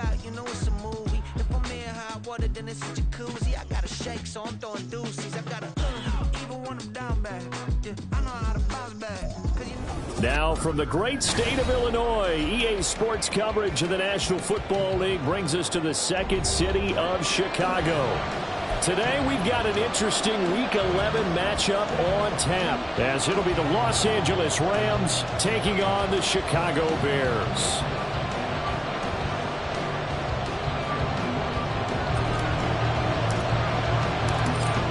out, you know it's a movie. If I'm in hot water, then it's a jacuzzi. I gotta shake, so I'm throwing deuces. I gotta even when I'm down bad. Yeah, I know how to bounce back. Now from the great state of Illinois, EA Sports coverage of the National Football League brings us to the second city of Chicago. Today we've got an interesting Week 11 matchup on tap, as it'll be the Los Angeles Rams taking on the Chicago Bears.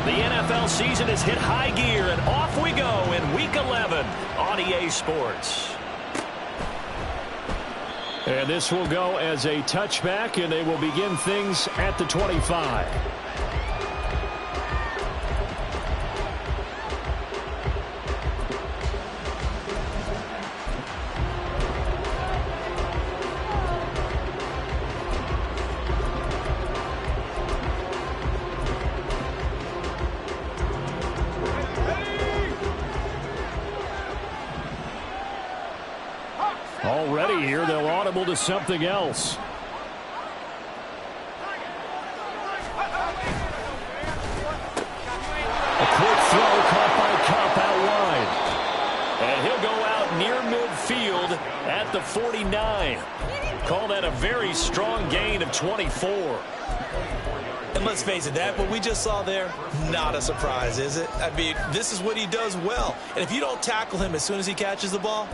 The NFL season has hit high gear, and off we go in Week 11 on EA Sports. And this will go as a touchback, and they will begin things at the 25. Already here, they'll audible to something else. A quick throw caught by Kupp out wide. And he'll go out near midfield at the 49. Call that a very strong gain of 24. And let's face it, that what we just saw there, not a surprise, is it? I mean, this is what he does well. And if you don't tackle him as soon as he catches the ball,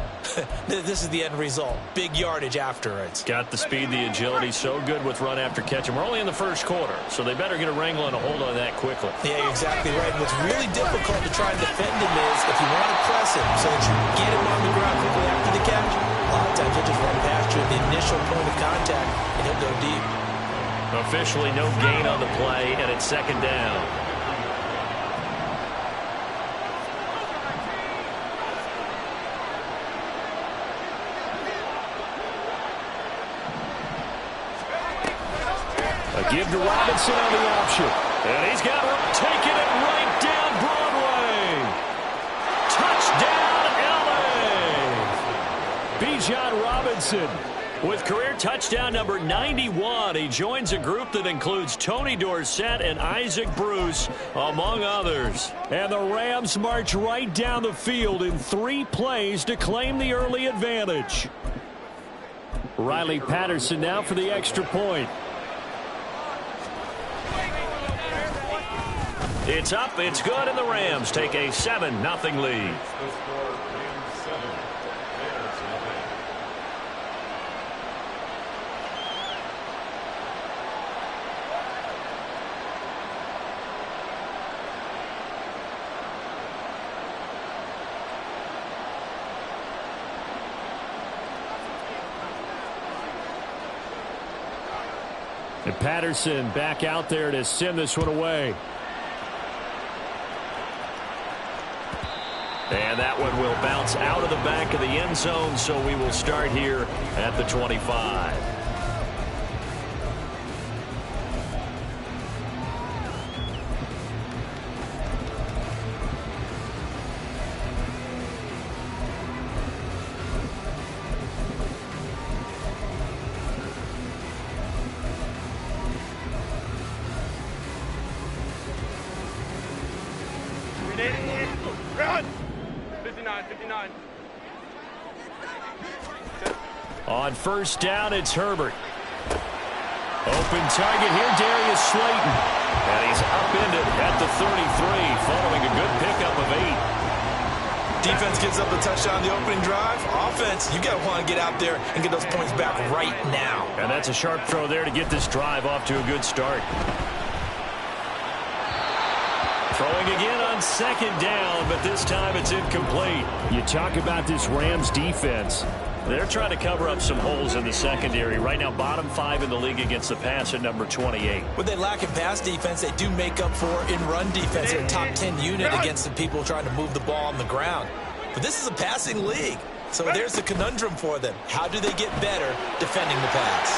this is the end result. Big yardage after it. Got the speed, the agility, so good with run after catch. And we're only in the first quarter, so they better get a wrangle and a hold on that quickly. Yeah, you're exactly right. And what's really difficult to try and defend him is if you want to press him so that you get him on the ground quickly after the catch, a lot of times he'll just run past you at the initial point of contact, and he'll go deep. Officially no gain on the play, and it's second down. A give to Robinson on the option. And he's got him taking it right down Broadway. Touchdown, LA. Bijan Robinson with career touchdown number 91. He joins a group that includes Tony Dorsett and Isaac Bruce, among others. And the Rams march right down the field in 3 plays to claim the early advantage. Riley Patterson now for the extra point. It's up, it's good, and the Rams take a 7-0 lead. And Patterson back out there to send this one away. And that one will bounce out of the back of the end zone, so we will start here at the 25. Run! 59. On first down, it's Herbert. Open target here, Darius Slayton. And he's upended at the 33, following a good pickup of 8. Defense gives up a touchdown the opening drive. Offense, you got to want to get out there and get those points back right now. And that's a sharp throw there to get this drive off to a good start. Throwing again on second down, but this time it's incomplete. You talk about this Rams defense. They're trying to cover up some holes in the secondary. Right now, bottom 5 in the league against the pass at number 28. What they lack in pass defense, they do make up for in run defense. They're a top 10 unit against the people trying to move the ball on the ground. But this is a passing league, so there's the conundrum for them. How do they get better defending the pass?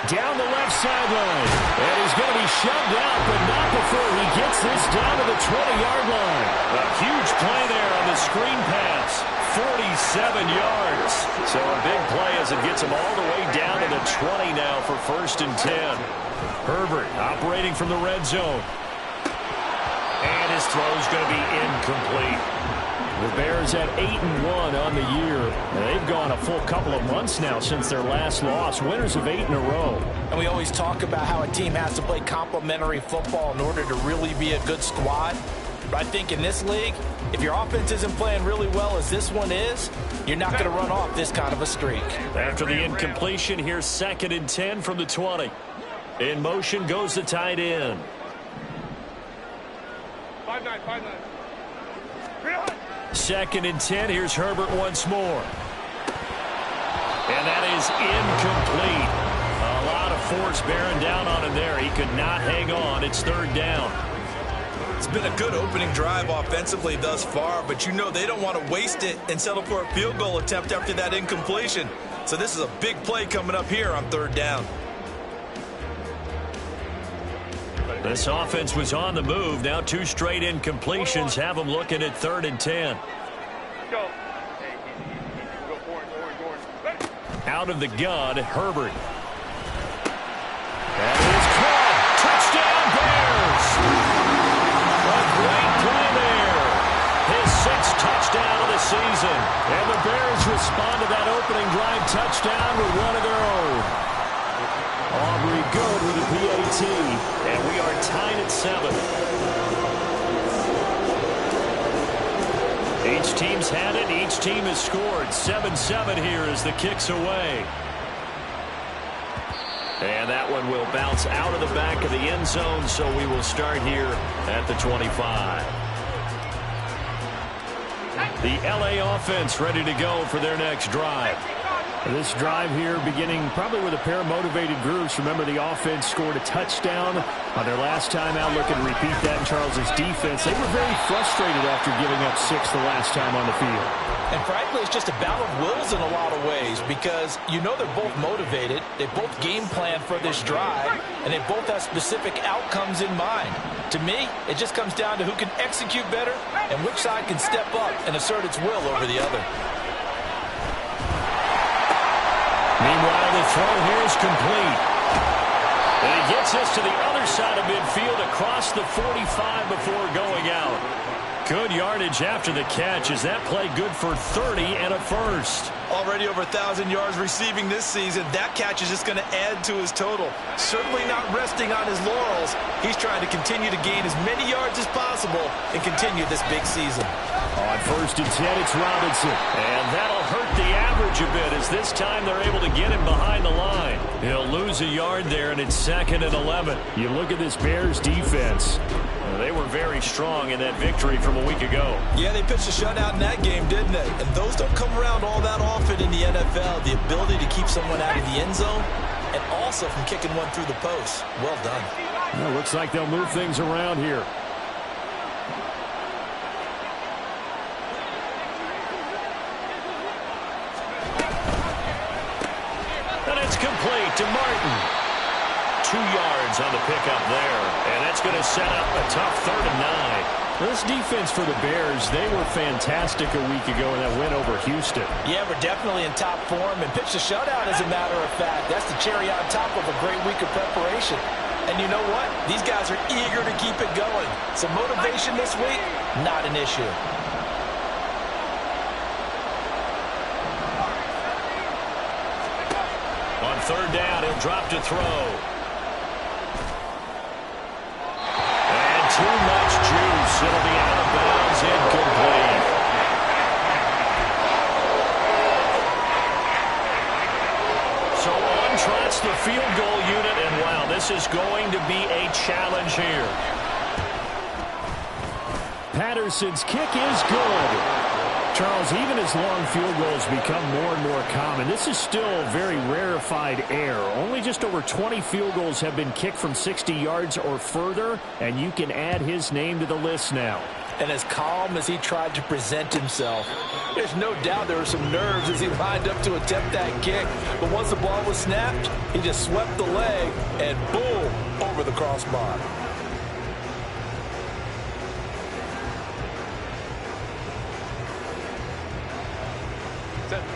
Down the left sideline. And he's going to be shoved out, but not before he gets this down to the 20-yard line. A huge play there on the screen pass. 47 yards. So a big play as it gets him all the way down to the 20 now for 1st and 10. Herbert operating from the red zone. And his throw's going to be incomplete. The Bears at 8-1 on the year. They've gone a full couple of months now since their last loss. Winners of 8 in a row. And we always talk about how a team has to play complementary football in order to really be a good squad. But I think in this league, if your offense isn't playing really well as this one is, you're not going to run off this kind of a streak. After the incompletion, here's 2nd and 10 from the 20. In motion goes the tight end. 5-9, 5-9. 2nd and 10. Here's Herbert once more. And that is incomplete. A lot of force bearing down on him there. He could not hang on. It's 3rd down. It's been a good opening drive offensively thus far, but you know they don't want to waste it and settle for a field goal attempt after that incompletion. So this is a big play coming up here on 3rd down. This offense was on the move. Now 2 straight incompletions have them looking at 3rd and 10. Go. Go forward. Out of the gun, Herbert. That is caught. Touchdown, Bears. A great play there. His 6th touchdown of the season. And the Bears respond to that opening drive touchdown with one of their own. Aubrey good with a PAT, and we are tied at 7. Each team's had it. Each team has scored. 7-7 here as the kick's away. And that one will bounce out of the back of the end zone, so we will start here at the 25. The LA offense ready to go for their next drive. This drive here beginning probably with a pair of motivated groups. Remember, the offense scored a touchdown on their last time out. Looking to repeat that in Charles's defense. They were very frustrated after giving up 6 the last time on the field. And frankly, it's just a battle of wills in a lot of ways because you know they're both motivated. They both game plan for this drive, and they both have specific outcomes in mind. To me, it just comes down to who can execute better and which side can step up and assert its will over the other. Meanwhile, the throw here is complete. And it gets us to the other side of midfield across the 45 before going out. Good yardage after the catch. Is that play good for 30 and a first? Already over 1,000 yards receiving this season. That catch is just going to add to his total. Certainly not resting on his laurels. He's trying to continue to gain as many yards as possible and continue this big season. On 1st and 10, it's Robinson. And that'll hurt the average a bit as this time they're able to get him behind the line. He'll lose a yard there, and it's 2nd and 11. You look at this Bears defense. They were very strong in that victory from a week ago. Yeah, they pitched a shutout in that game, didn't they? And those don't come around all that often in the NFL. The ability to keep someone out of the end zone and also from kicking one through the post. Well done. Well, looks like they'll move things around here. And it's complete to Martin. 2 yards on the pickup there. And that's going to set up a tough 3rd and 9. This defense for the Bears, they were fantastic a week ago in that win over Houston. Yeah, we're definitely in top form and pitched a shutout, as a matter of fact. That's the cherry on top of a great week of preparation. And you know what? These guys are eager to keep it going. So motivation this week, not an issue. On 3rd down, he'll drop to throw. Too much juice. It'll be out of bounds, incomplete. So on trots the field goal unit, and wow, this is going to be a challenge here. Patterson's kick is good. Charles, even as long field goals become more and more common, this is still very rarefied air. Only just over 20 field goals have been kicked from 60 yards or further, and you can add his name to the list now. And as calm as he tried to present himself, there's no doubt there were some nerves as he lined up to attempt that kick. But once the ball was snapped, he just swept the leg and boom, over the crossbar.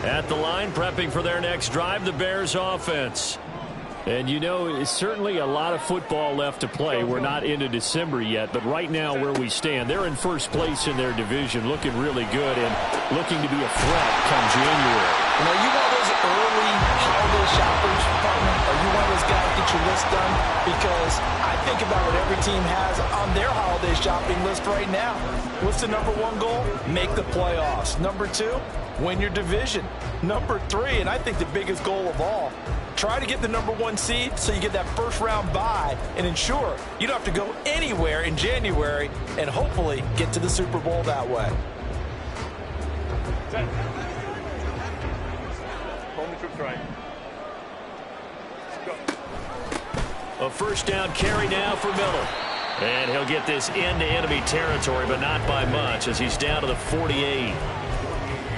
At the line, prepping for their next drive, the Bears offense. And, you know, it's certainly a lot of football left to play. We're not into December yet, but right now where we stand, they're in first place in their division, looking really good and looking to be a threat come January. You know, you one of those early holiday shoppers, partner? Are you one of those guys get your list done? Because I think about what every team has on their holiday shopping list right now. What's the number one goal? Make the playoffs. Number two, win your division. Number three, and I think the biggest goal of all, try to get the number one seed so you get that first round bye and ensure you don't have to go anywhere in January and hopefully get to the Super Bowl that way. Set. Home troops right. Go. A first down carry now for Miller. And he'll get this into enemy territory, but not by much as he's down to the 48.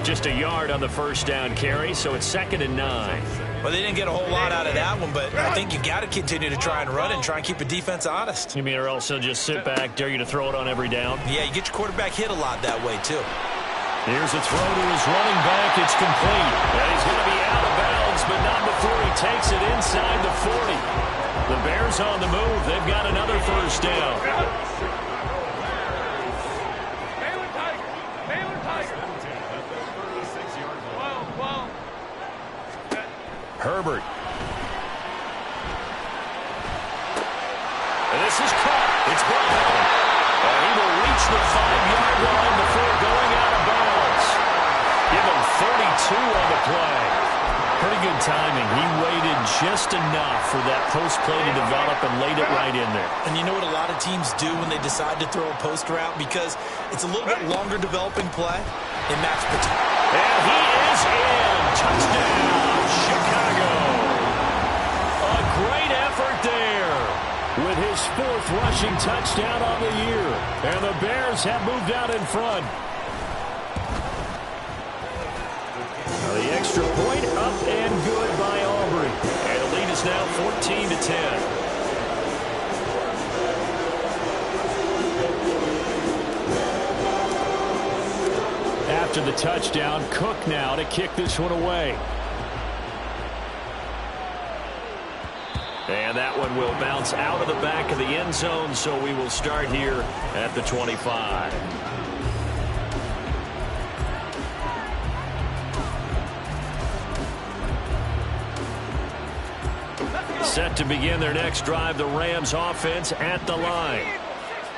Just a yard on the first down carry, so it's 2nd and 9. Well, they didn't get a whole lot out of that one, but I think you got to continue to try and run and try and keep the defense honest. You mean or else he'll just sit back, dare you to throw it on every down? Yeah, you get your quarterback hit a lot that way, too. Here's a throw to his running back. It's complete. And he's going to be out of bounds, but not before he takes it inside the 40. The Bears on the move. They've got another first down. Herbert. And this is caught. It's brought down. And he will reach the 5-yard line before going out of bounds. Give him 32 on the play. Pretty good timing. He waited just enough for that post play to develop and laid it right in there. And you know what a lot of teams do when they decide to throw a post route? Because it's a little bit longer developing play. They match protect. And he is in. Touchdown, Chicago. A great effort there with his 4th rushing touchdown on the year. And the Bears have moved out in front. Now the extra point up and good by Aubrey. And the lead is now 14-10. After the touchdown, Cook now to kick this one away. And that one will bounce out of the back of the end zone, so we will start here at the 25. Set to begin their next drive, the Rams offense at the line.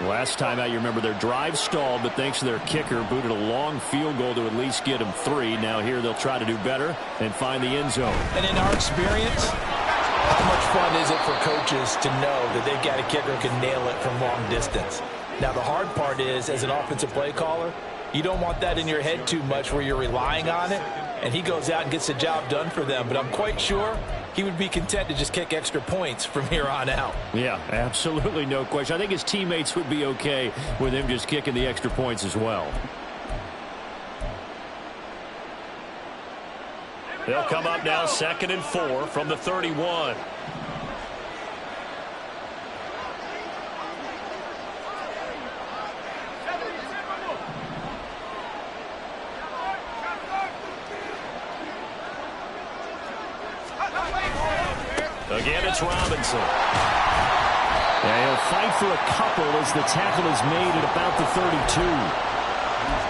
Last time out, you remember their drive stalled, but thanks to their kicker, booted a long field goal to at least get them 3. Now here they'll try to do better and find the end zone. And in our experience, how much fun is it for coaches to know that they've got a kicker who can nail it from long distance? Now the hard part is, as an offensive play caller, you don't want that in your head too much where you're relying on it, and he goes out and gets the job done for them. But I'm quite sure he would be content to just kick extra points from here on out. Yeah, absolutely no question. I think his teammates would be okay with him just kicking the extra points as well. They'll come up now 2nd and 4 from the 31. Again, it's Robinson. Yeah, he'll fight for a couple as the tackle is made at about the 32.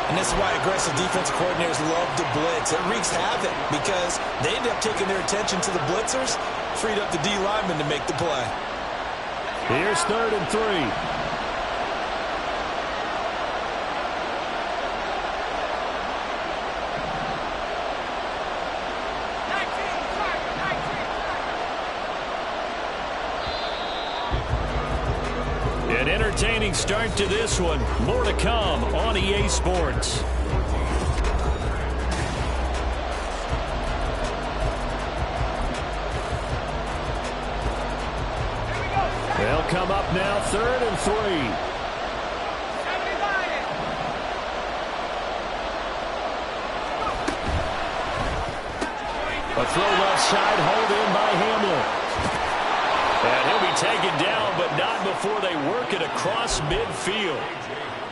And this is why aggressive defensive coordinators love to blitz. It wreaks havoc because they end up taking their attention to the blitzers, freed up the D lineman to make the play. Here's 3rd and 3. An entertaining start to this one. More to come on EA Sports. They'll come up now 3rd and 3. A throw left side, hold in by Hamlin. And he'll be taken down, but not before they work it across midfield.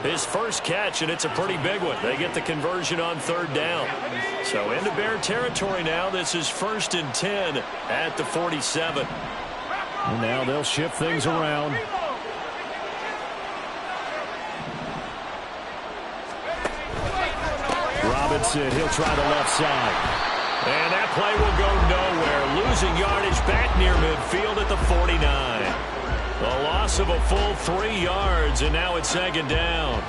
His first catch, and it's a pretty big one. They get the conversion on third down. So into Bear territory now. This is 1st and 10 at the 47. And now they'll shift things around. Robinson, he'll try the left side. And that play will go nowhere. Losing yardage back near midfield at the 49. A loss of a full 3 yards, and now it's 2nd down.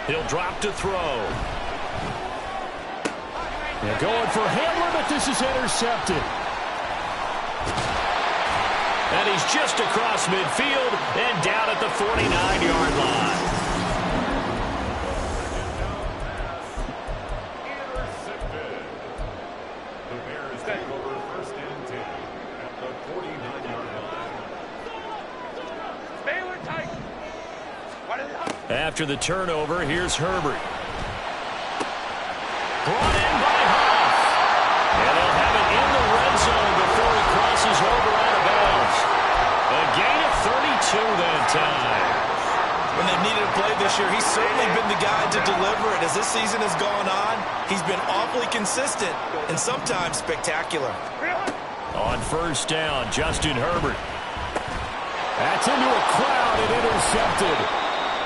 He'll drop to throw. They're going for Hamler, but this is intercepted. And he's just across midfield and down at the 49-yard line. Intercepted. The Bears take over 1st and 10 at the 49-yard line. After the turnover, here's Herbert. Brought in by Huff. And they'll have it in the red zone before he crosses over out of bounds. A gain of 32 that time. When they've needed a play this year, he's certainly been the guy to deliver it. As this season has gone on, he's been awfully consistent and sometimes spectacular. On 1st down, Justin Herbert. That's into a crowd and intercepted.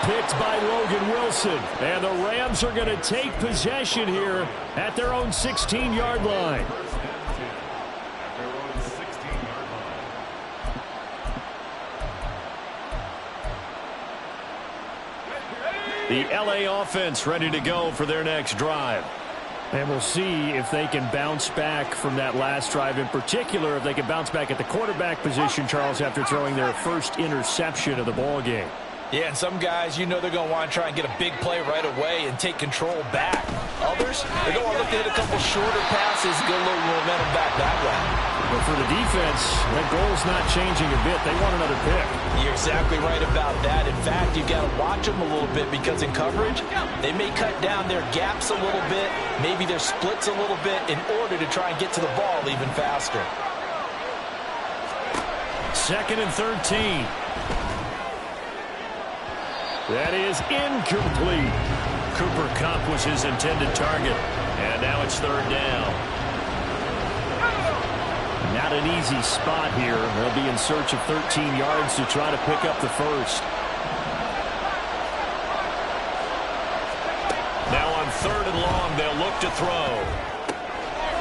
Picked by Logan Wilson. And the Rams are going to take possession here at their own 16-yard line. The LA offense ready to go for their next drive. And we'll see if they can bounce back from that last drive, in particular if they can bounce back at the quarterback position, Charles, after throwing their first interception of the ball game. Yeah, and some guys, you know they're going to want to try and get a big play right away and take control back. Others, they're going to look to hit a couple shorter passes and get a little momentum back that way. But for the defense, that goal's not changing a bit. They want another pick. You're exactly right about that. In fact, you've got to watch them a little bit because in coverage, they may cut down their gaps a little bit, maybe their splits a little bit in order to try and get to the ball even faster. 2nd and 13. That is incomplete. Cooper Kupp was his intended target. And now it's 3rd down. Not an easy spot here. They'll be in search of 13 yards to try to pick up the first. Now on 3rd and long, they'll look to throw.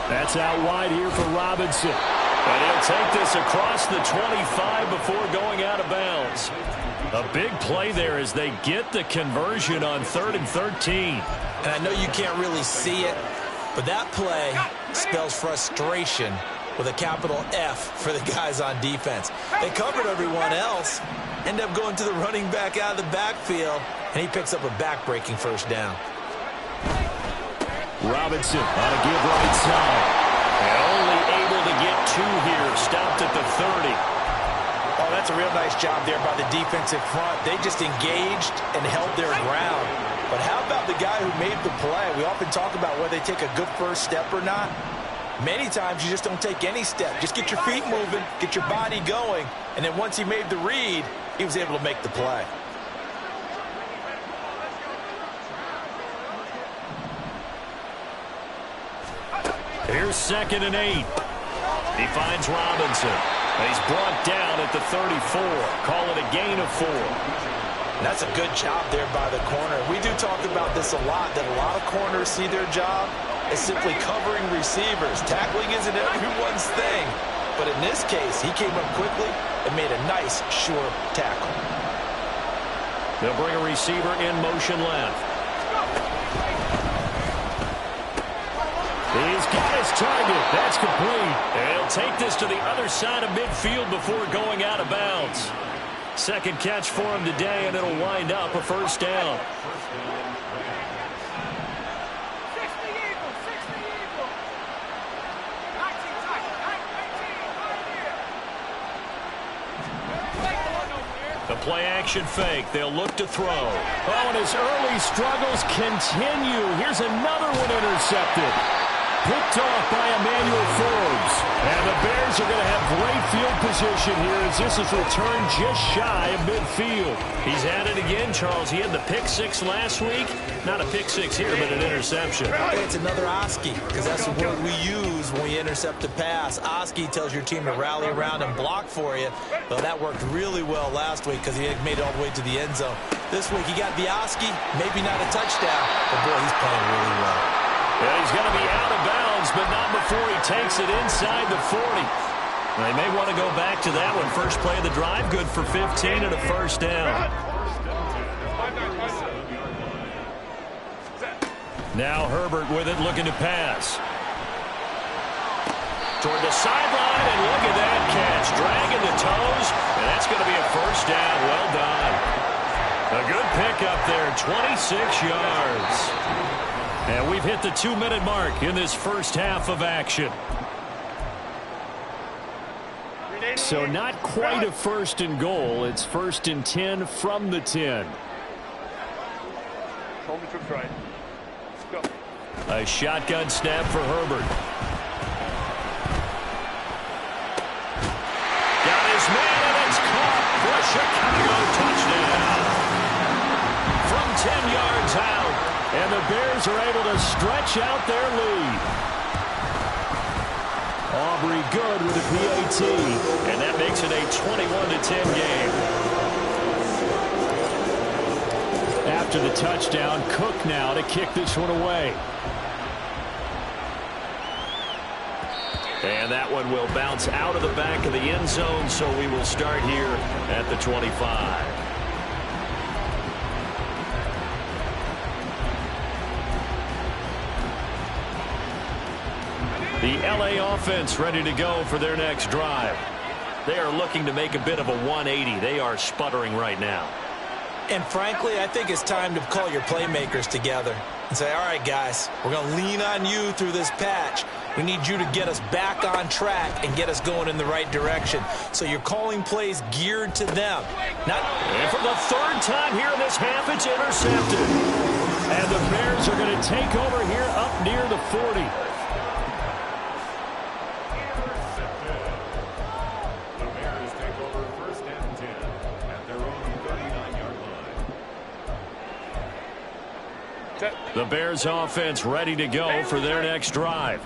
That's out wide here for Robinson. And he'll take this across the 25 before going out of bounds. A big play there as they get the conversion on 3rd and 13. And I know you can't really see it, but that play spells frustration with a capital F for the guys on defense. They covered everyone else, end up going to the running back out of the backfield, and he picks up a back-breaking 1st down. Robinson on a give right side. And only able to get 2 here, stopped at the 30. Oh, that's a real nice job there by the defensive front. They just engaged and held their ground. But how about the guy who made the play? We often talk about whether they take a good first step or not. Many times you just don't take any step. Just get your feet moving, get your body going, and then once he made the read, he was able to make the play. Here's 2nd and 8. He finds Robinson. And he's brought down at the 34. Call it a gain of 4. That's a good job there by the corner. We do talk about this a lot, that a lot of corners see their job as simply covering receivers. Tackling isn't everyone's thing. But in this case, he came up quickly and made a nice, sure tackle. They'll bring a receiver in motion left. He's got his target. That's complete. And he'll take this to the other side of midfield before going out of bounds. 2nd catch for him today, and it'll wind up a 1st down. The play-action fake. They'll look to throw. Oh, and his early struggles continue. Here's another one intercepted. Picked off by Emmanuel Forbes. And the Bears are going to have great field position here as this is returned just shy of midfield. He's at it again, Charles. He had the pick six last week. Not a pick six here, but an interception. It's another Oski, because that's the word we use when we intercept a pass. Oski tells your team to rally around and block for you. Well, that worked really well last week because he made it all the way to the end zone. This week he got the Oski, maybe not a touchdown, but boy, he's playing really well. Yeah, he's going to be out of bounds, but not before he takes it inside the 40. They may want to go back to that one. First play of the drive, good for 15 and a first down. Now Herbert with it, looking to pass. Toward the sideline, and look at that catch. Dragging the toes, and that's going to be a first down. Well done. A good pickup there, 26 yards. And we've hit the 2-minute mark in this first half of action. So not quite a first and goal. It's first and 10 from the 10. Home trip right. Let's go. A shotgun snap for Herbert. Got his man, and it's caught for a Chicago touchdown. From 10 yards out. And the Bears are able to stretch out their lead. Aubrey good with a PAT. And that makes it a 21-10 game. After the touchdown, Cook now to kick this one away. And that one will bounce out of the back of the end zone, so we will start here at the 25. The LA offense ready to go for their next drive. They are looking to make a bit of a 180. They are sputtering right now. And frankly, I think it's time to call your playmakers together and say, all right, guys, we're going to lean on you through this patch. We need you to get us back on track and get us going in the right direction. So you're calling plays geared to them. And for the third time here in this half, it's intercepted. And the Bears are going to take over here up near the 40. The Bears offense ready to go for their next drive.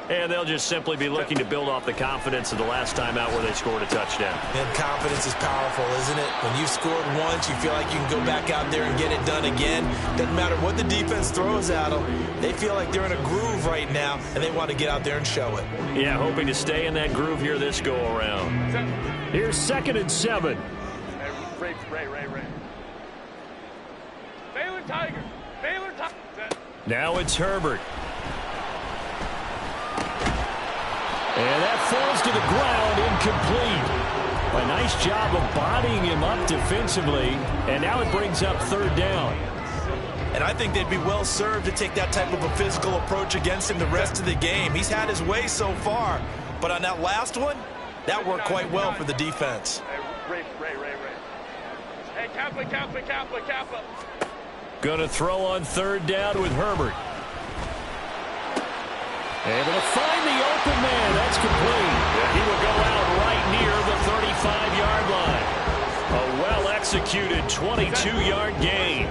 And they'll just simply be looking to build off the confidence of the last time out where they scored a touchdown. And confidence is powerful, isn't it? When you've scored once, you feel like you can go back out there and get it done again. Doesn't matter what the defense throws at them. They feel like they're in a groove right now, and they want to get out there and show it. Yeah, hoping to stay in that groove here this go-around. Here's 2nd and 7. Ray. Baylor Tigers. Baylor Tigers. Now it's Herbert. And that falls to the ground, incomplete. A nice job of bodying him up defensively, and now it brings up 3rd down. And I think they'd be well served to take that type of a physical approach against him the rest of the game. He's had his way so far, but on that last one, that worked quite well for the defense. Ray. Hey, Kappa. Going to throw on 3rd down with Herbert. Able to find the open man. That's complete. Yeah, he will go out right near the 35-yard line. A well-executed 22-yard gain.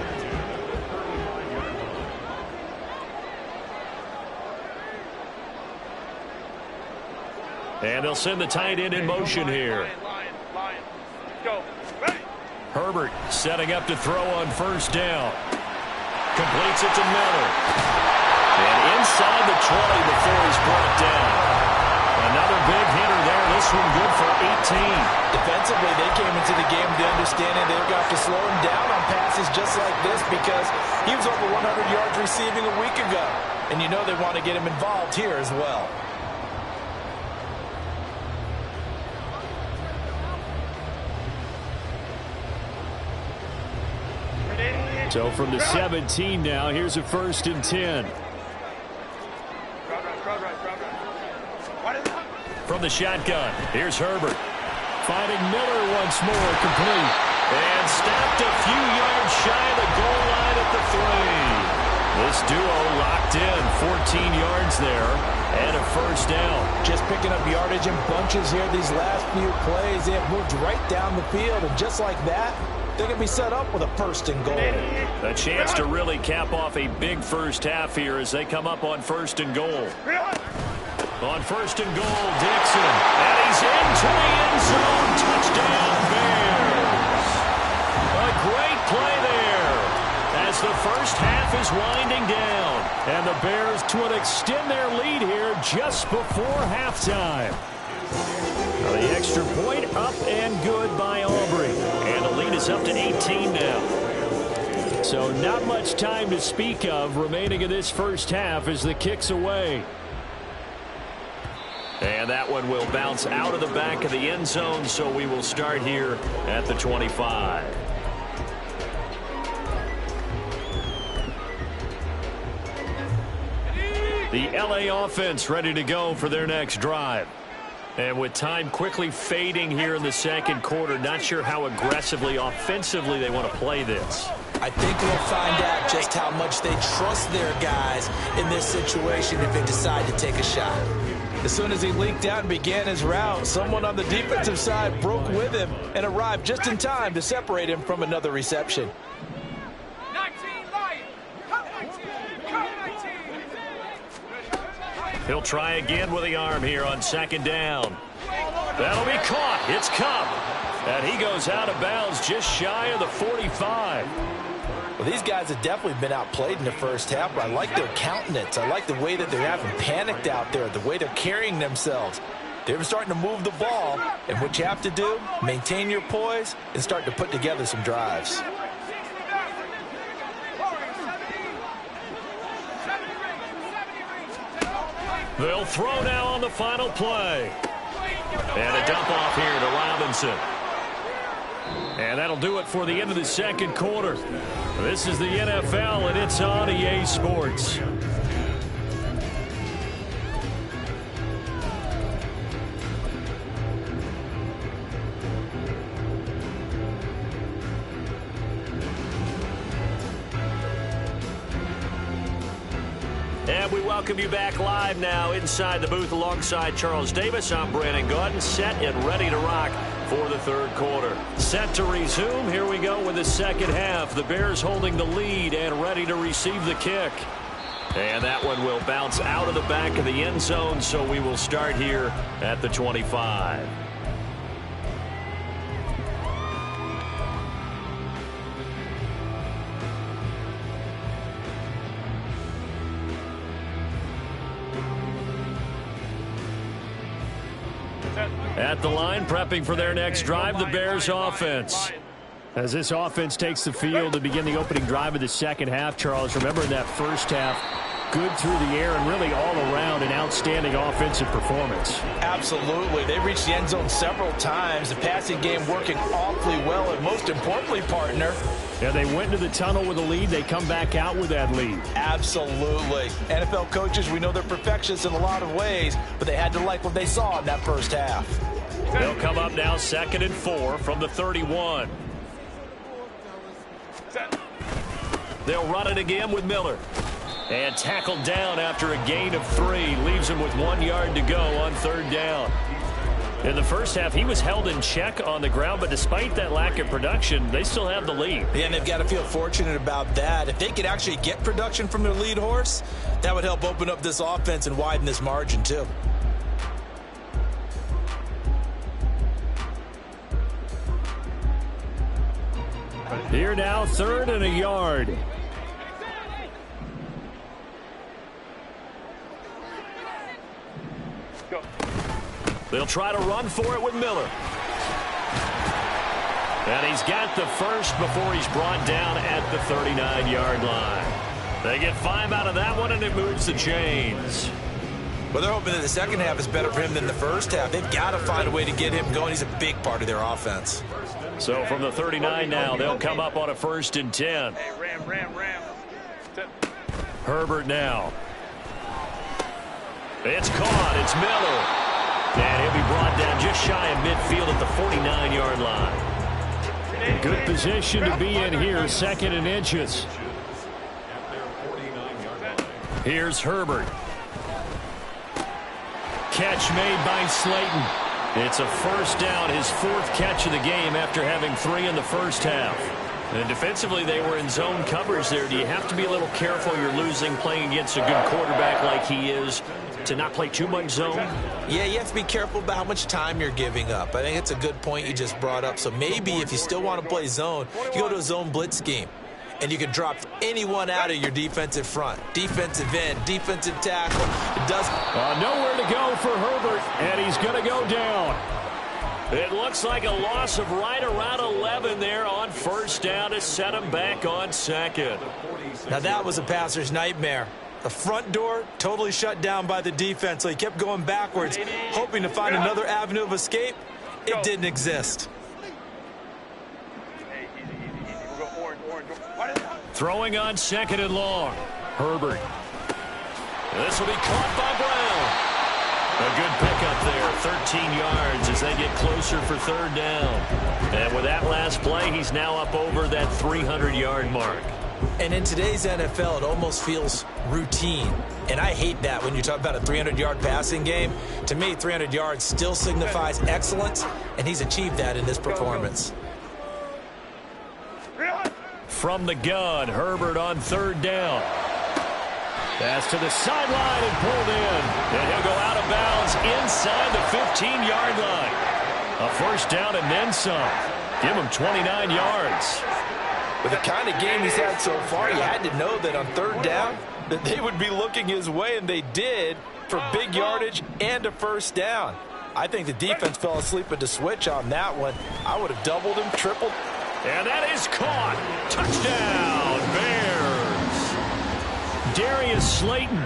And they'll send the tight end in motion here. Lion. Go. Ready. Herbert setting up to throw on 1st down. Completes it to Miller. And inside the 20 before he's brought down. Another big hitter there. This one good for 18. Defensively, they came into the game with the understanding they've got to slow him down on passes just like this because he was over 100 yards receiving a week ago. And you know they want to get him involved here as well. So from the 17 now, here's a 1st and 10. From the shotgun, here's Herbert. Finding Miller once more, complete. And stopped a few yards shy of the goal line at the 3. This duo locked in, 14 yards there, and a first down. Just picking up yardage in bunches here these last few plays. They have moved right down the field, and just like that, they can be set up with a first and goal. A chance to really cap off a big first half here as they come up on first and goal. On first and goal, Dixon. And he's into the end zone. Touchdown, Bears. A great play there as the first half is winding down. And the Bears to extend their lead here just before halftime. Now the extra point up and good by Aubrey. And the lead is up to 18 now. So not much time to speak of remaining in this first half as the kick's away. And that one will bounce out of the back of the end zone, so we will start here at the 25. The LA offense ready to go for their next drive. And with time quickly fading here in the second quarter, not sure how aggressively, offensively they want to play this. I think we'll find out just how much they trust their guys in this situation if they decide to take a shot. As soon as he leaked out and began his route, someone on the defensive side broke with him and arrived just in time to separate him from another reception. 19, Lion. Come 19. Come 19. He'll try again with the arm here on second down. That'll be caught. It's Cup. And he goes out of bounds just shy of the 45. Well, these guys have definitely been outplayed in the first half, but I like their countenance. I like the way that they're having panicked out there, the way they're carrying themselves. They're starting to move the ball, and what you have to do, maintain your poise and start to put together some drives. They'll throw now on the final play. And a dump off here to Robinson. And that'll do it for the end of the second quarter. This is the NFL, and it's on EA Sports. And we welcome you back live now inside the booth alongside Charles Davis. I'm Brandon Gaudin, set and ready to rock for the third quarter. Set to resume. Here we go with the second half. The Bears holding the lead and ready to receive the kick. And that one will bounce out of the back of the end zone, so we will start here at the 25. At the line, prepping for their next drive, the Bears offense. As this offense takes the field to begin the opening drive of the second half, Charles, remember in that first half, good through the air and really all around an outstanding offensive performance. Absolutely. They reached the end zone several times. The passing game working awfully well, and most importantly, partner, yeah, they went into the tunnel with a lead. They come back out with that lead. Absolutely. NFL coaches, we know they're perfectionists in a lot of ways, but they had to like what they saw in that first half. They'll come up now 2nd and 4 from the 31. They'll run it again with Miller. And tackled down after a gain of 3. Leaves him with 1 yard to go on third down. In the first half, he was held in check on the ground, but despite that lack of production, they still have the lead. Yeah, and they've got to feel fortunate about that. If they could actually get production from their lead horse, that would help open up this offense and widen this margin, too. Here now, 3rd and a yard. Go. They'll try to run for it with Miller. And he's got the first before he's brought down at the 39-yard line. They get 5 out of that one, and it moves the chains. Well, they're hoping that the second half is better for him than the first half. They've got to find a way to get him going. He's a big part of their offense. So from the 39 now, they'll come up on a 1st and 10. Hey, ram. Herbert now. It's caught. It's Miller. And he'll be brought down just shy of midfield at the 49-yard line. Good position to be in here, 2nd and inches. At their 49-yard Here's Herbert. Catch made by Slayton. It's a first down, his 4th catch of the game after having 3 in the first half. And defensively, they were in zone coverage there. Do you have to be a little careful? You're losing playing against a good quarterback like he is to not play too much zone? Yeah, you have to be careful about how much time you're giving up. I think it's a good point you just brought up. So maybe if you still want to play zone, you go to a zone blitz scheme. And you can drop anyone out of your defensive front. Defensive end, defensive tackle. It doesn't. Nowhere to go for Herbert, and he's going to go down. It looks like a loss of right around 11 there on first down to set him back on second. Now that was a passer's nightmare. The front door totally shut down by the defense, so he kept going backwards, hoping to find another avenue of escape. It didn't exist. Throwing on second and long. Herbert. This will be caught by Brown. A good pickup there, 13 yards as they get closer for third down. And with that last play, he's now up over that 300-yard mark. And in today's NFL, it almost feels routine. And I hate that when you talk about a 300-yard passing game. To me, 300 yards still signifies excellence, and he's achieved that in this performance. From the gun, Herbert on third down. Pass to the sideline and pulled in. And he'll go out of bounds inside the 15-yard line. A first down and then some. Give him 29 yards. With the kind of game he's had so far, you had to know that on third down that they would be looking his way, and they did, for big yardage and a first down. I think the defense fell asleep at the switch on that one. I would have doubled him, tripled. And that is caught. Touchdown, Bears. Darius Slayton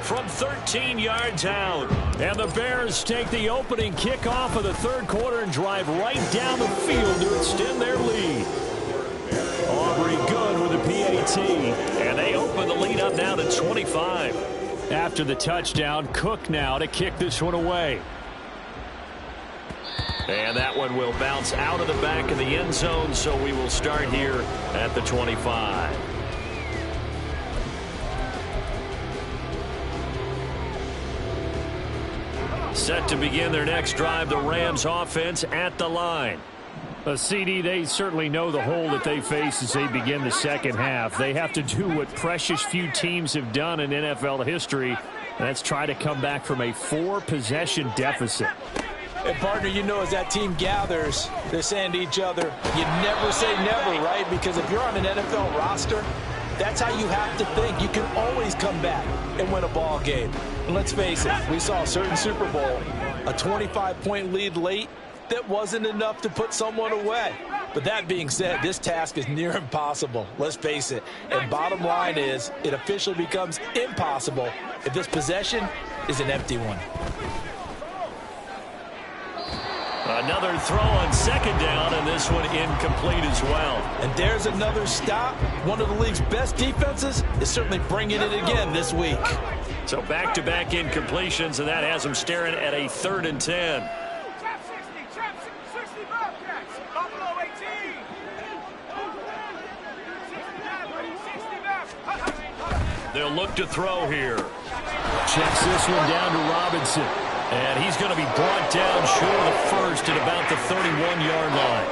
from 13 yards out. And the Bears take the opening kickoff of the third quarter and drive right down the field to extend their lead. Aubrey good with the PAT. And they open the lead up now to 25. After the touchdown, Cook now to kick this one away. And that one will bounce out of the back of the end zone, so we will start here at the 25. Set to begin their next drive, the Rams offense at the line. CD, they certainly know the hole that they face as they begin the second half. They have to do what precious few teams have done in NFL history. That's try to come back from a 4-possession deficit. And, partner, you know, as that team gathers, they're saying to each other, you never say never, right? Because if you're on an NFL roster, that's how you have to think. You can always come back and win a ball game. And let's face it, we saw a certain Super Bowl, a 25-point lead late that wasn't enough to put someone away. But that being said, this task is near impossible. Let's face it. And bottom line is, it officially becomes impossible if this possession is an empty one. Another throw on second down, and this one incomplete as well. And there's another stop. One of the league's best defenses is certainly bringing it again this week. So back-to-back incompletions, and that has them staring at a 3rd and 10. Trap 60 Bobcats. Buffalo 18. 60 They'll look to throw here. Checks this one down to Robinson. And he's going to be brought down short of the first at about the 31-yard line.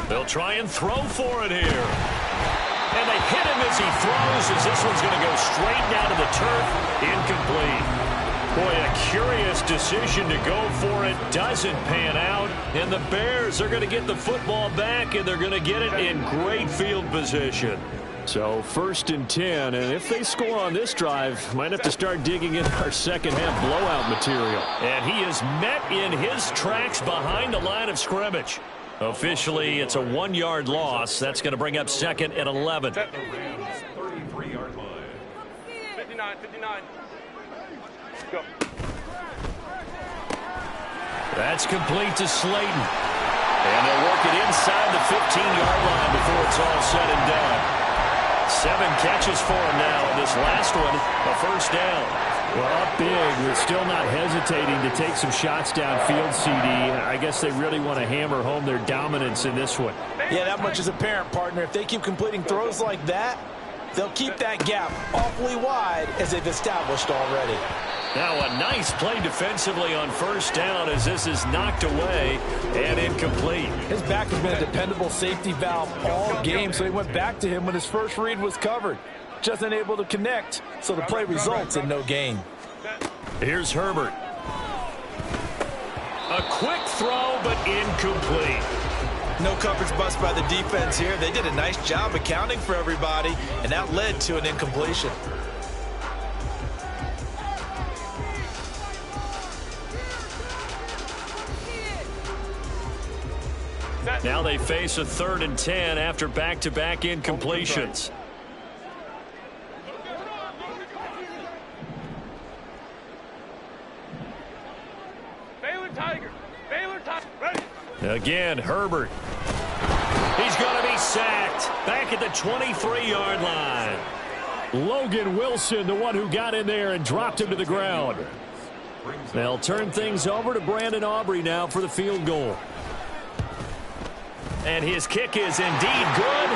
They'll try and throw for it here. And they hit him as he throws, as this one's going to go straight down to the turf. Incomplete. Boy, a curious decision to go for it. Doesn't pan out. And the Bears are going to get the football back, and they're going to get it in great field position. So 1st and 10, and if they score on this drive, might have to start digging in our second half blowout material. And he is met in his tracks behind the line of scrimmage. Officially, it's a 1-yard loss. That's going to bring up 2nd and 11. 33-yard line. 59. Go. That's complete to Slayton. And they'll work it inside the 15-yard line before it's all said and done. 7 catches for him now, and this last one, a first down. Well, up big, with still not hesitating to take some shots downfield, CD. I guess they really want to hammer home their dominance in this one. Yeah, that much is apparent, partner. If they keep completing throws like that, they'll keep that gap awfully wide as they've established already. Now a nice play defensively on first down as this is knocked away and incomplete. His back has been a dependable safety valve all game, so he went back to him when his first read was covered. Just unable to connect, so the play results in no gain. Here's Herbert. A quick throw, but incomplete. No coverage bust by the defense here. They did a nice job accounting for everybody, and that led to an incompletion. Now they face a 3rd and 10 after back-to-back incompletions. Baylor Tiger. Baylor Tiger. Ready. Again, Herbert. He's going to be sacked back at the 23-yard line. Logan Wilson, the one who got in there and dropped him to the ground. They'll turn things over to Brandon Aubrey now for the field goal. And his kick is indeed good.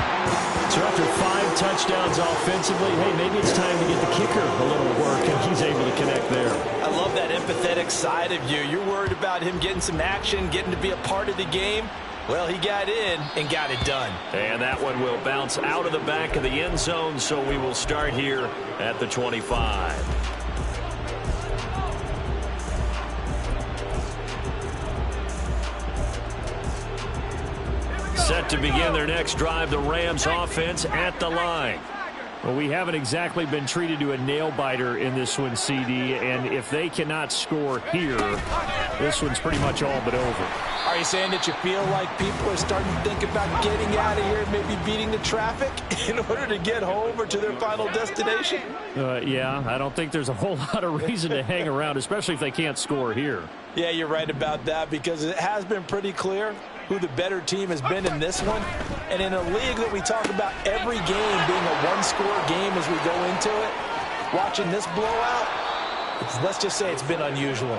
So after 5 touchdowns offensively, hey, maybe it's time to get the kicker a little work, and he's able to connect there. I love that empathetic side of you. You're worried about him getting some action, getting to be a part of the game. Well, he got in and got it done. And that one will bounce out of the back of the end zone, so we will start here at the 25. Set to begin their next drive, the Rams offense at the line. Well, we haven't exactly been treated to a nail-biter in this one, CD, and if they cannot score here, this one's pretty much all but over. Are you saying that you feel like people are starting to think about getting out of here and maybe beating the traffic in order to get home or to their final destination? Yeah, I don't think there's a whole lot of reason to hang around, especially if they can't score here. Yeah, you're right about that, because it has been pretty clear who the better team has been in this one. And in a league that we talk about every game being a one-score game as we go into it, watching this blowout, let's just say it's been unusual.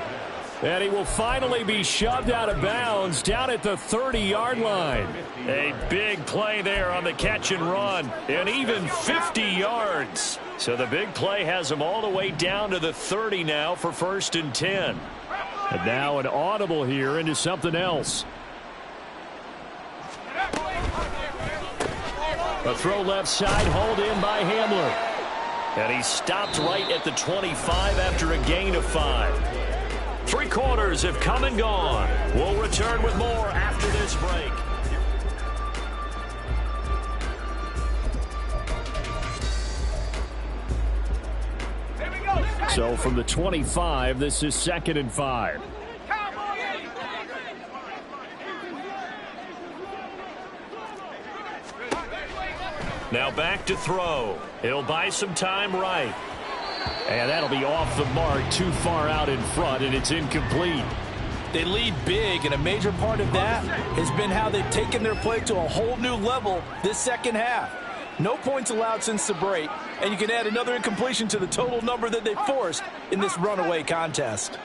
And he will finally be shoved out of bounds down at the 30-yard line. A big play there on the catch and run, and even 50 yards. So the big play has him all the way down to the 30 now for 1st and 10. And now an audible here into something else. A throw left side, hauled in by Hamler. And he stopped right at the 25 after a gain of 5. 3 quarters have come and gone. We'll return with more after this break. So from the 25, this is 2nd and 5. Now back to throw. He'll buy some time right. And that'll be off the mark, too far out in front, and it's incomplete. They lead big, and a major part of that has been how they've taken their play to a whole new level this second half. No points allowed since the break, and you can add another incompletion to the total number that they forced in this runaway contest.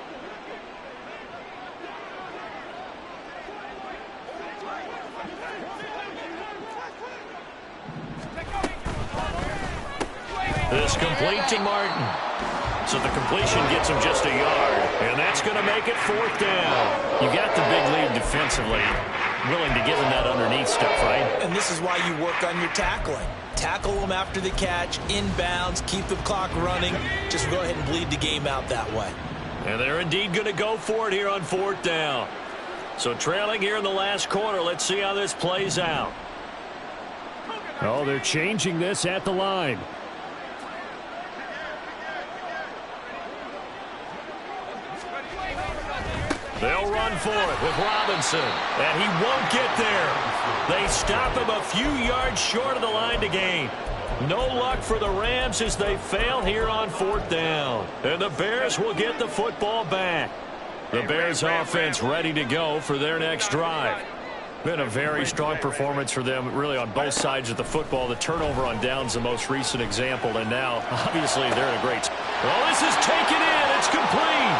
This complete to Martin. So the completion gets him just a yard, and that's going to make it 4th down. You got the big lead defensively, willing to give him that underneath stuff, right? And this is why you work on your tackling. Tackle them after the catch, inbounds, keep the clock running. Just go ahead and bleed the game out that way. And they're indeed going to go for it here on 4th down. So trailing here in the last quarter, let's see how this plays out. Oh, they're changing this at the line. They'll run for it with Robinson, and he won't get there. They stop him a few yards short of the line to gain. No luck for the Rams as they fail here on 4th down. And the Bears will get the football back. The Bears offense ready to go for their next drive. Been a very strong performance for them, really, on both sides of the football. The turnover on downs, the most recent example, and now, obviously, they're in a great... Well, this is taken in. It's complete.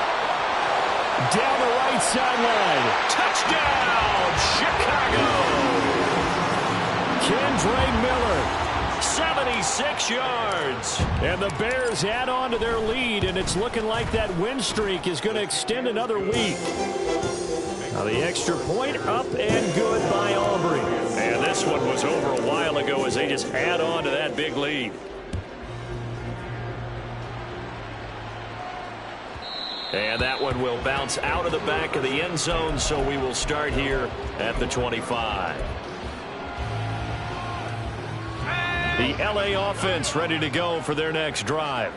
Down the right sideline. Touchdown, Chicago. Kendra Miller. 76 yards. And the Bears add on to their lead, and it's looking like that win streak is going to extend another week. Now the extra point up and good by Aubrey. And this one was over a while ago as they just add on to that big lead. And that one will bounce out of the back of the end zone, so we will start here at the 25. The LA offense ready to go for their next drive.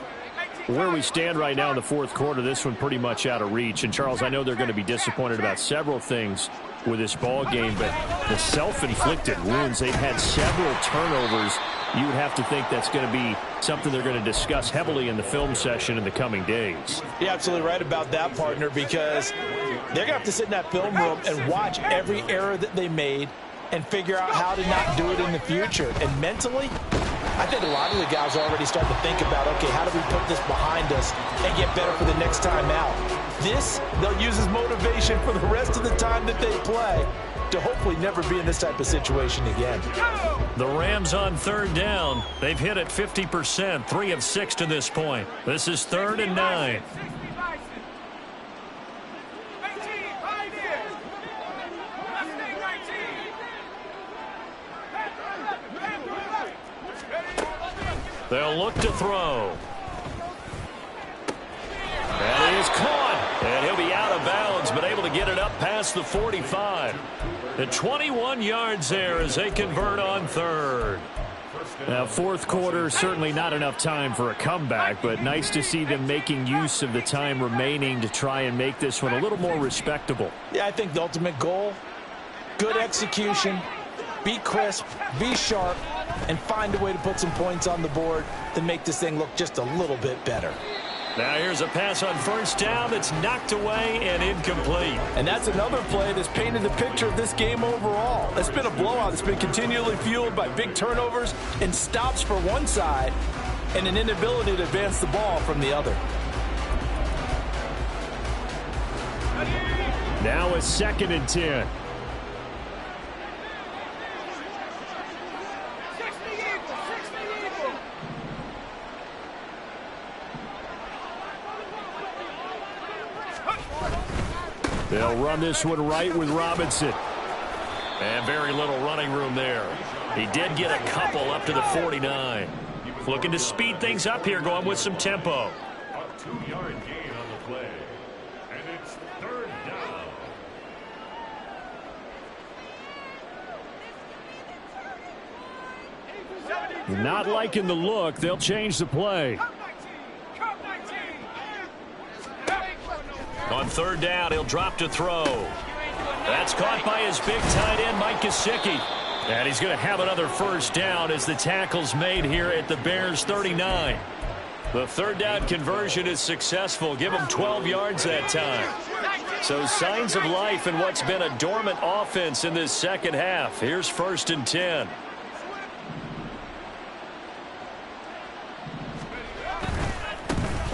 Where we stand right now in the fourth quarter, this one pretty much out of reach. And, Charles, I know they're going to be disappointed about several things with this ball game, but the self-inflicted wounds, they've had several turnovers. You would have to think that's going to be something they're going to discuss heavily in the film session in the coming days. You're absolutely right about that, partner, because they're going to have to sit in that film room and watch every error that they made and figure out how to not do it in the future. And mentally, I think a lot of the guys are already starting to think about, okay, how do we put this behind us and get better for the next time out? This, they'll use as motivation for the rest of the time that they play to hopefully never be in this type of situation again. The Rams on third down. They've hit it 50%, 3 of 6 to this point. This is 3rd and 9. They'll look to throw. And he is caught. And he'll be out of bounds, but able to get it up past the 45. The 21 yards there as they convert on third. Now, fourth quarter, certainly not enough time for a comeback, but nice to see them making use of the time remaining to try and make this one a little more respectable. Yeah, I think the ultimate goal, good execution, be crisp, be sharp, and find a way to put some points on the board to make this thing look just a little bit better. Now here's a pass on first down that's knocked away and incomplete. And that's another play that's painted the picture of this game overall. It's been a blowout. It's been continually fueled by big turnovers and stops for one side and an inability to advance the ball from the other. Now a 2nd and 10. They'll run this one right with Robinson. And very little running room there. He did get a couple up to the 49. Looking to speed things up here, going with some tempo. A 2-yard gain on the play. And it's 3rd down. Not liking the look. They'll change the play. On 3rd down, he'll drop to throw. That's caught by his big tight end, Mike Gesicki. And he's going to have another first down as the tackle's made here at the Bears' 39. The 3rd down conversion is successful. Give him 12 yards that time. So signs of life in what's been a dormant offense in this second half. Here's 1st and 10.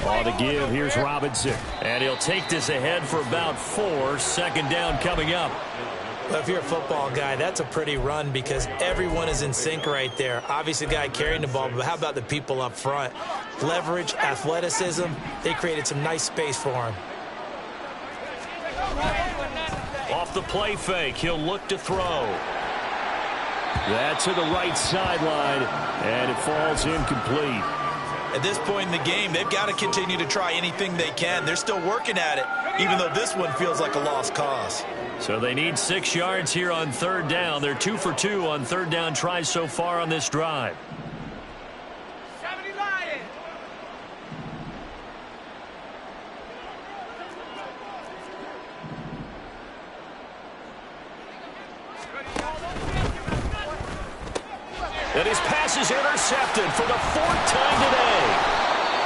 On the give, here's Robinson. And he'll take this ahead for about 4. 2nd down coming up. Well, if you're a football guy, that's a pretty run because everyone is in sync right there. Obviously, the guy carrying the ball, but how about the people up front? Leverage, athleticism, they created some nice space for him. Off the play fake, he'll look to throw. That's to the right sideline, and it falls incomplete. At this point in the game, they've got to continue to try anything they can. They're still working at it, even though this one feels like a lost cause. So they need 6 yards here on 3rd down. They're 2 for 2 on 3rd down tries so far on this drive. And his pass is intercepted for the 4th time today.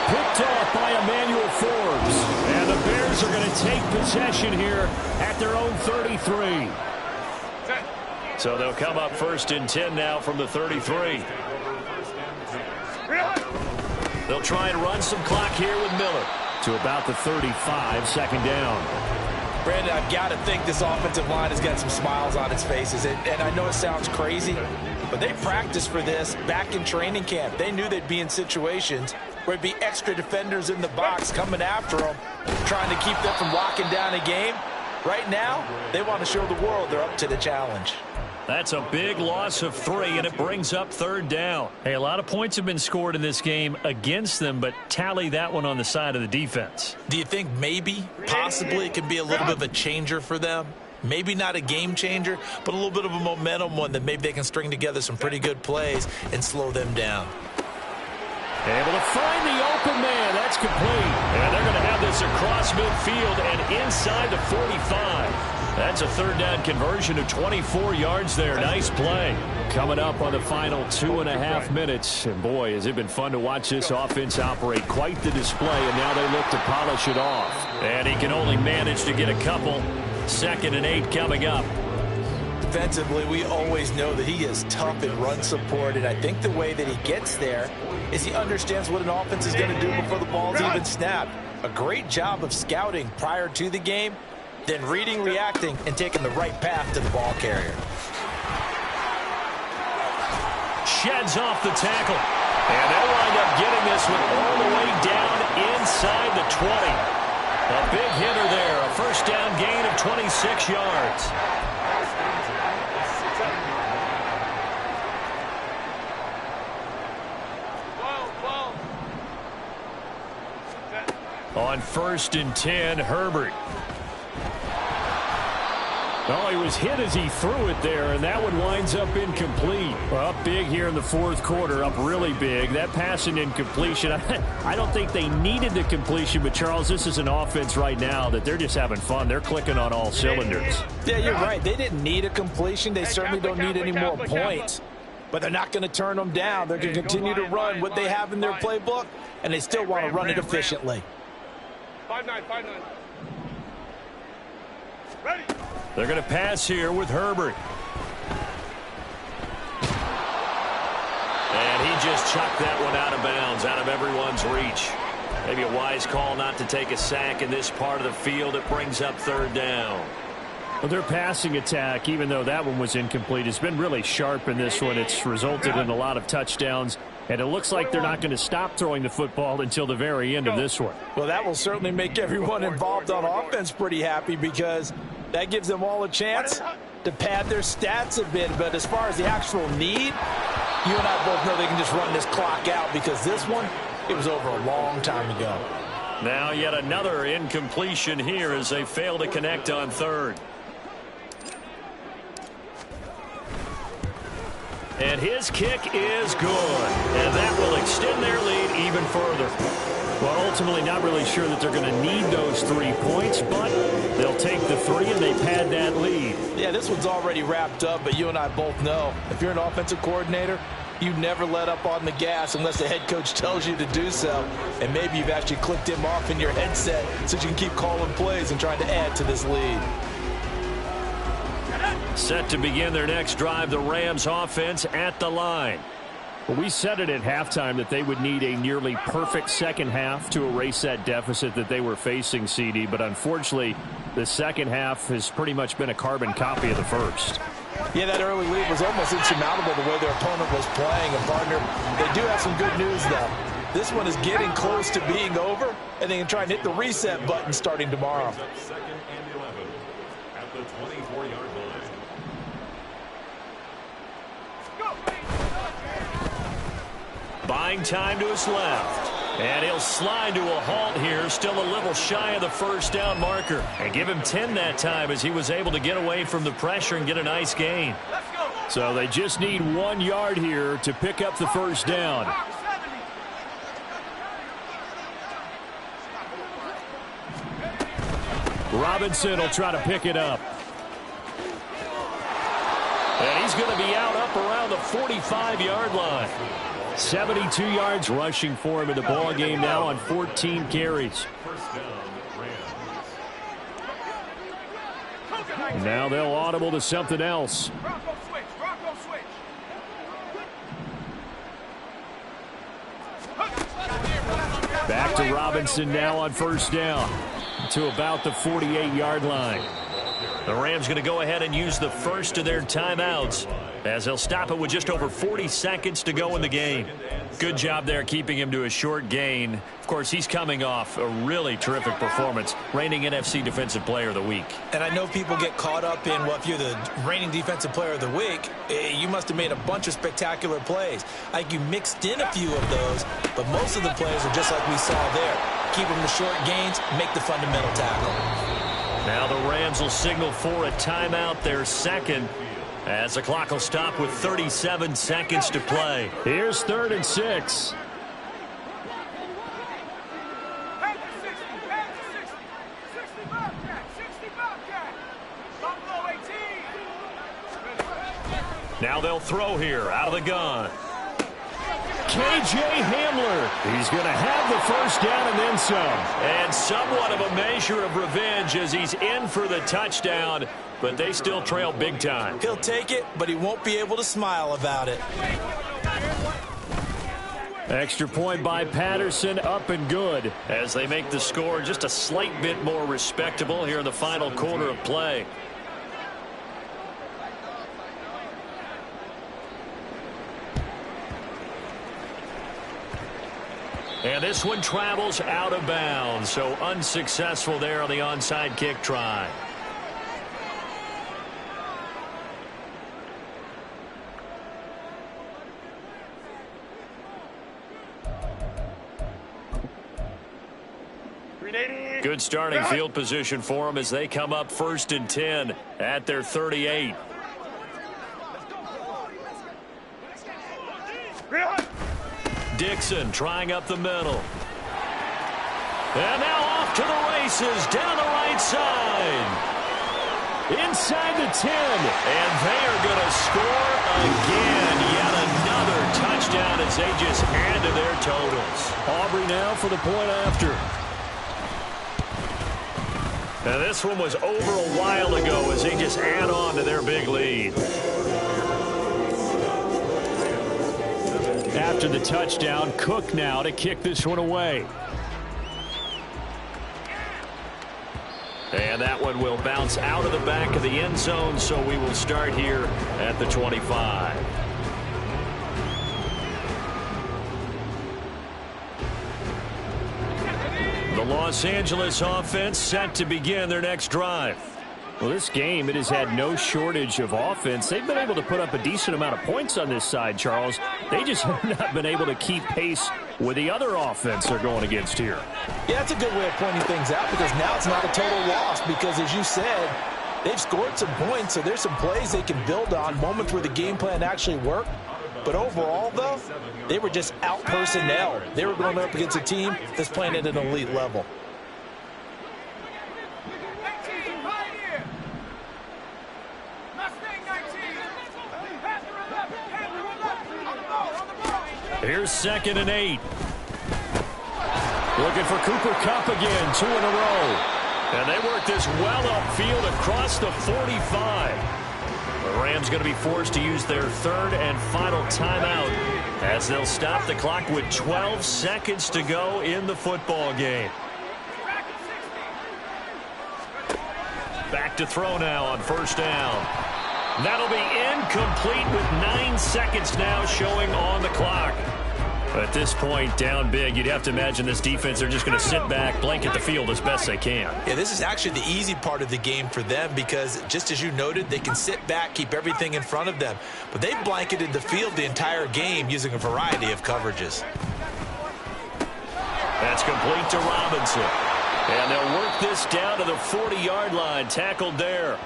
Picked off by Emmanuel Forbes. And the Bears are going to take possession here at their own 33. So they'll come up 1st and 10 now from the 33. They'll try and run some clock here with Miller. To about the 35, 2nd down. Brandon, I've got to think this offensive line has got some smiles on its faces. And I know it sounds crazy, but they practiced for this back in training camp. They knew they'd be in situations where there'd be extra defenders in the box coming after them, trying to keep them from locking down a game. Right now, they want to show the world they're up to the challenge. That's a big loss of 3, and it brings up 3rd down. Hey, a lot of points have been scored in this game against them, but tally that one on the side of the defense. Do you think maybe, possibly, it could be a little bit of a changer for them? Maybe not a game changer, but a little bit of a momentum one that maybe they can string together some pretty good plays and slow them down. Able to find the open man. That's complete. And they're going to have this across midfield and inside the 45. That's a 3rd down conversion of 24 yards there. Nice play. Coming up on the final 2.5 minutes. And boy, has it been fun to watch this offense operate. Quite the display, and now they look to polish it off. And he can only manage to get a couple. 2nd and 8 coming up. Defensively, we always know that he is tough in run support, and I think the way that he gets there is he understands what an offense is going to do before the ball's even snapped. A great job of scouting prior to the game, then reading, reacting, and taking the right path to the ball carrier. Sheds off the tackle. And they'll wind up getting this one all the way down inside the 20. A big hitter there. A 1st down gain of 26 yards. On 1st and 10, Herbert. Oh, he was hit as he threw it there, and that one winds up incomplete. Well, up big here in the 4th quarter, up really big. That passing incompletion, I don't think they needed the completion, but, Charles, this is an offense right now that they're just having fun. They're clicking on all cylinders. Yeah, you're right. They didn't need a completion. They certainly don't need any more points. But they're not going to turn them down. They're going to continue to run what they have in their playbook, and they still want to run it efficiently. 5-9, 5-9. Ready. They're going to pass here with Herbert. And he just chucked that one out of bounds, out of everyone's reach. Maybe a wise call not to take a sack in this part of the field. It brings up 3rd down. Well, their passing attack, even though that one was incomplete, has been really sharp in this one. It's resulted in a lot of touchdowns. And it looks like they're not going to stop throwing the football until the very end of this one. Well, that will certainly make everyone involved on offense pretty happy, because that gives them all a chance to pad their stats a bit. But as far as the actual need, you and I both know they can just run this clock out, because this one, it was over a long time ago. Now yet another incompletion here as they fail to connect on 3rd. And his kick is good. And that will extend their lead even further. Well, ultimately not really sure that they're going to need those 3 points, but they'll take the 3 and they pad that lead. Yeah, this one's already wrapped up, but you and I both know if you're an offensive coordinator, you never let up on the gas unless the head coach tells you to do so. And maybe you've actually clicked him off in your headset so you can keep calling plays and trying to add to this lead. Set to begin their next drive, the Rams offense at the line. Well, we said it at halftime that they would need a nearly perfect second half to erase that deficit that they were facing, CD. But unfortunately, the second half has pretty much been a carbon copy of the first. Yeah, that early lead was almost insurmountable the way their opponent was playing. And, partner, they do have some good news, though. This one is getting close to being over, and they can try and hit the reset button starting tomorrow. 2nd and 11 at the 24-yard line. Buying time to his left. And he'll slide to a halt here, still a little shy of the 1st down marker. And give him 10 that time as he was able to get away from the pressure and get a nice gain. So they just need 1 yard here to pick up the 1st down. Robinson will try to pick it up. And he's going to be out up around the 45-yard line. 72 yards rushing for him in the ball game now on 14 carries. Rams. Now they'll audible to something else. Back to Robinson now on first down to about the 48-yard line. The Rams going to go ahead and use the first of their timeouts as they'll stop it with just over 40 seconds to go in the game. Good job there keeping him to a short gain. Of course, he's coming off a really terrific performance, reigning NFC Defensive Player of the Week. And I know people get caught up in, well, if you're the reigning Defensive Player of the Week, you must have made a bunch of spectacular plays. I think you mixed in a few of those, but most of the plays are just like we saw there. Keep them to short gains, make the fundamental tackle. Now the Rams will signal for a timeout, their second, as the clock will stop with 37 seconds to play. Here's 3rd and 6. Now they'll throw here out of the gun. K.J. Hamler. He's going to have the first down and then some. And somewhat of a measure of revenge as he's in for the touchdown, but they still trail big time. He'll take it, but he won't be able to smile about it. Extra point by Patterson, up and good. As they make the score just a slight bit more respectable here in the final quarter of play. And this one travels out of bounds, so unsuccessful there on the onside kick try. Good starting field position for them as they come up 1st and 10 at their 38. Dixon trying up the middle. And now off to the races down the right side. Inside the 10. And they are going to score again. Yet another touchdown as they just add to their totals. Aubrey now for the point after. Now this one was over a while ago as they just add on to their big lead. After the touchdown, Cook now to kick this one away. And that one will bounce out of the back of the end zone, so we will start here at the 25. The Los Angeles offense set to begin their next drive. Well, this game, it has had no shortage of offense. They've been able to put up a decent amount of points on this side, Charles. They just have not been able to keep pace with the other offense they're going against here. Yeah, that's a good way of pointing things out because now it's not a total loss because, as you said, they've scored some points, so there's some plays they can build on, moments where the game plan actually worked. But overall, though, they were just out personnel. They were going up against a team that's playing at an elite level. Here's 2nd and 8. Looking for Cooper Kupp again, 2 in a row. And they work this well upfield across the 45. The Rams going to be forced to use their 3rd and final timeout as they'll stop the clock with 12 seconds to go in the football game. Back to throw now on 1st down. That'll be incomplete with 9 seconds now showing on the clock. At this point, down big, you'd have to imagine this defense, they're just going to sit back, blanket the field as best they can. Yeah, this is actually the easy part of the game for them because, just as you noted, they can sit back, keep everything in front of them. But they've blanketed the field the entire game using a variety of coverages. That's complete to Robinson. And they'll work this down to the 40-yard line, tackled there.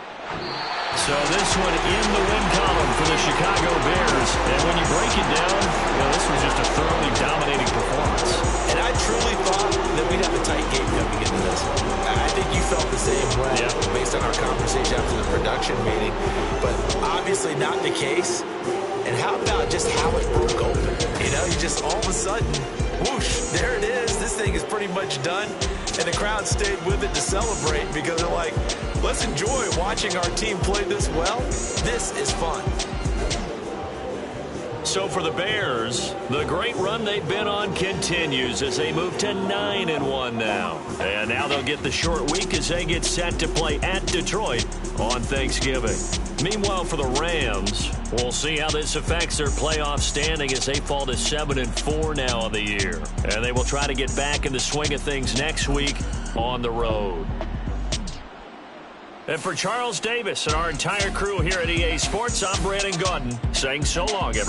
So this one in the win column for the Chicago Bears. And when you break it down, well, this was just a thoroughly dominating performance. And I truly thought that we'd have a tight game coming into this. I think you felt the same way based on our conversation after the production meeting. But obviously not the case. And how about just how it broke open? You know, you just all of a sudden, whoosh, there it is. This thing is pretty much done. And the crowd stayed with it to celebrate because they're like, let's enjoy watching our team play this well. This is fun. So for the Bears, the great run they've been on continues as they move to 9-1 now. And now they'll get the short week as they get set to play at Detroit on Thanksgiving. Meanwhile, for the Rams, we'll see how this affects their playoff standing as they fall to 7-4 now on the year. And they will try to get back in the swing of things next week on the road. And for Charles Davis and our entire crew here at EA Sports, I'm Brandon Gaudin saying so long, everybody.